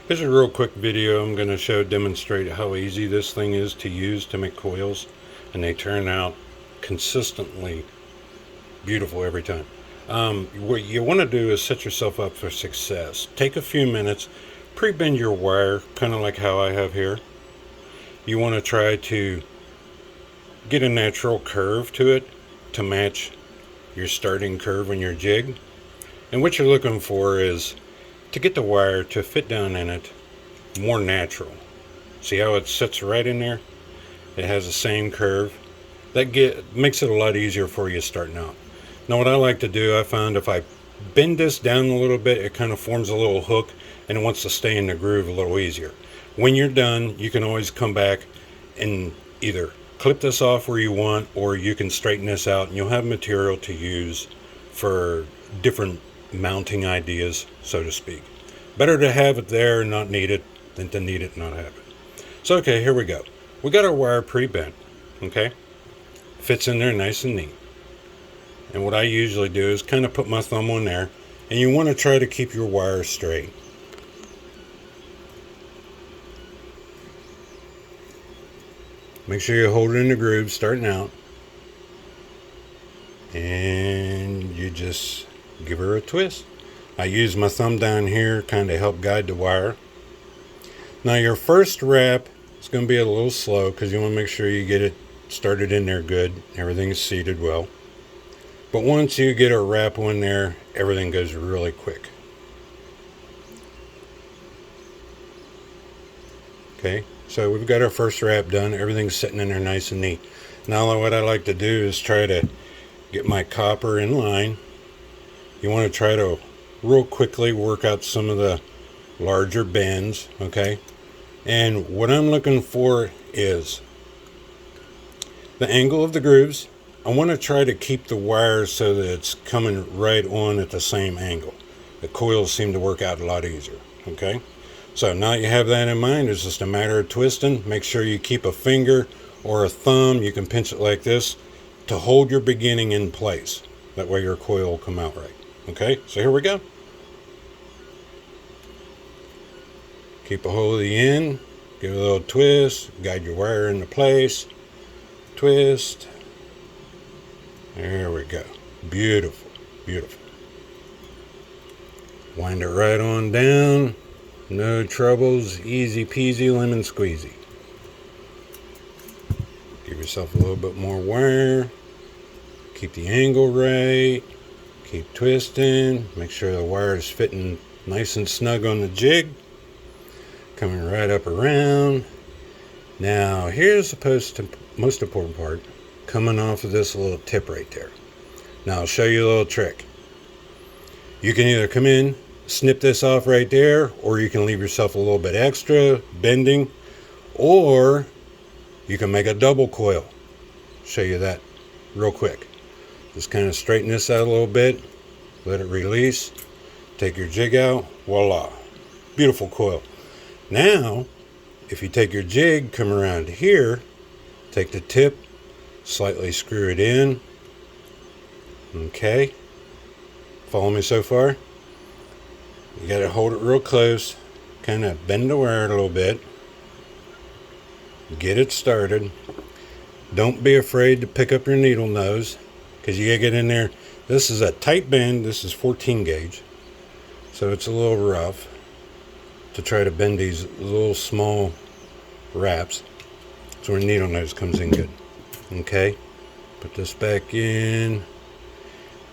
Here's a real quick video. I'm going to demonstrate how easy this thing is to use to make coils, and they turn out consistently beautiful every time. What you want to do is set yourself up for success. Take a few minutes, pre-bend your wire, kind of like how I have here. You want to try to get a natural curve to it to match your starting curve on your jig. And what you're looking for is to get the wire to fit down in it more natural. See how it sits right in there? It has the same curve. That makes it a lot easier for you starting out. Now what I like to do, I found if I bend this down a little bit, it kind of forms a little hook and it wants to stay in the groove a little easier. When you're done, you can always come back and either clip this off where you want, or you can straighten this out and you'll have material to use for different mounting ideas, so to speak. Better to have it there and not need it than to need it and not have it. So okay, here we go. We got our wire pre-bent, okay? Fits in there nice and neat. And what I usually do is kind of put my thumb on there, and you want to try to keep your wire straight. Make sure you hold it in the groove starting out, and you just give her a twist. I use my thumb down here kind of help guide the wire. Now your first wrap is going to be a little slow because you want to make sure you get it started in there good. Everything is seated well. But once you get a wrap on there, everything goes really quick. Okay, so we've got our first wrap done. Everything's sitting in there nice and neat. Now what I like to do is try to get my copper in line. You want to try to real quickly work out some of the larger bends, okay? And what I'm looking for is the angle of the grooves. I want to try to keep the wire so that it's coming right on at the same angle. The coils seem to work out a lot easier, okay? So now you have that in mind, it's just a matter of twisting. Make sure you keep a finger or a thumb, you can pinch it like this, to hold your beginning in place. That way your coil will come out right. Okay, so here we go. Keep a hold of the end, give it a little twist, guide your wire into place, twist. There we go. Beautiful, beautiful. Wind it right on down. No troubles, easy peasy, lemon squeezy. Give yourself a little bit more wire. Keep the angle right. Keep twisting. Make sure the wire is fitting nice and snug on the jig. Coming right up around. Now here's the most important part. Coming off of this little tip right there. Now I'll show you a little trick. You can either come in, snip this off right there, or you can leave yourself a little bit extra bending, or you can make a double coil. Show you that real quick. Just kind of straighten this out a little bit, let it release, take your jig out, voila, beautiful coil. Now if you take your jig, come around here, take the tip, slightly screw it in. Okay, follow me so far? You got to hold it real close, kind of bend the wire a little bit, get it started. Don't be afraid to pick up your needle nose, because you got to get in there. This is a tight bend. This is 14 gauge, so it's a little rough to try to bend these little small wraps. That's where needle nose comes in good. Okay, put this back in,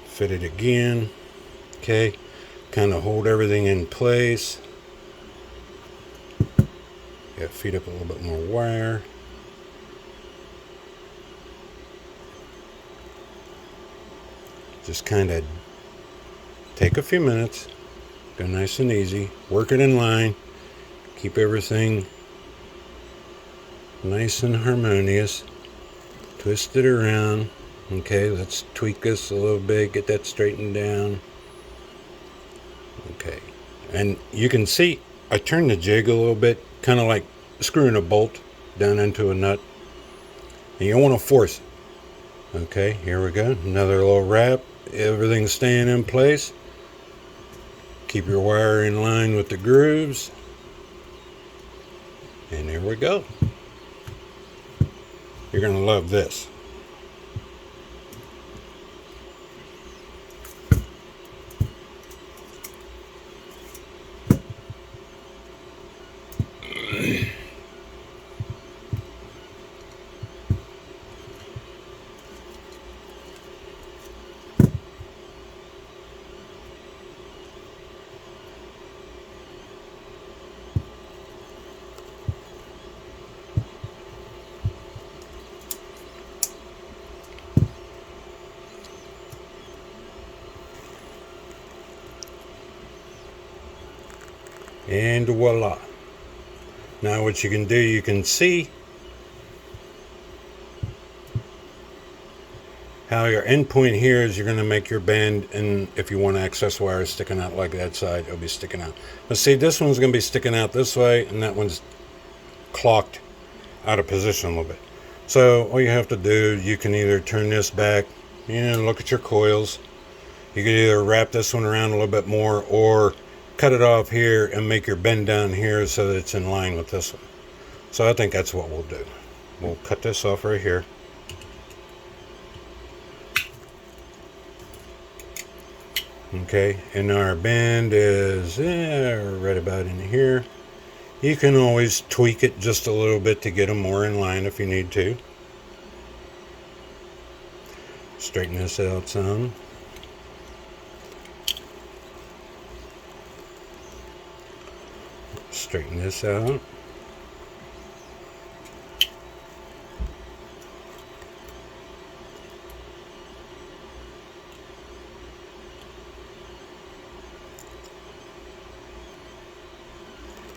fit it again. Okay, kind of hold everything in place. Yeah, feed up a little bit more wire. Just kind of take a few minutes, go nice and easy, work it in line, keep everything nice and harmonious, twist it around. Okay, let's tweak this a little bit, get that straightened down. Okay, and you can see I turned the jig a little bit, kind of like screwing a bolt down into a nut, and you don't want to force it. Okay, here we go, another little wrap. Everything's staying in place. Keep your wire in line with the grooves. And there we go. You're going to love this. And voila. Now what you can do, you can see how your end point here is. You're going to make your bend, and if you want access wires sticking out like that side, it'll be sticking out. But see, this one's going to be sticking out this way, and that one's clocked out of position a little bit. So all you have to do, you can either turn this back, look at your coils. You can either wrap this one around a little bit more, or cut it off here and make your bend down here so that it's in line with this one. So I think that's what we'll do. We'll cut this off right here. Okay, and our bend is right about in here. You can always tweak it just a little bit to get them more in line if you need to. Straighten this out some. Straighten this out.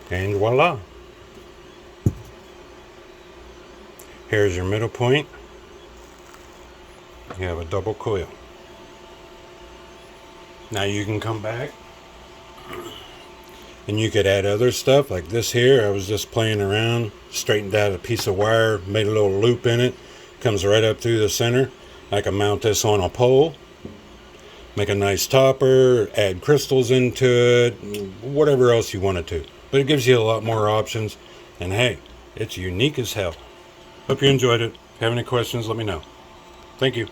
And voila. Here's your middle point. You have a double coil. Now you can come back and you could add other stuff like this here. I was just playing around, straightened out a piece of wire, made a little loop in it, comes right up through the center. I can mount this on a pole, make a nice topper, add crystals into it, whatever else you wanted to. But it gives you a lot more options, and hey, it's unique as hell. Hope you enjoyed it. If you have any questions, let me know. Thank you.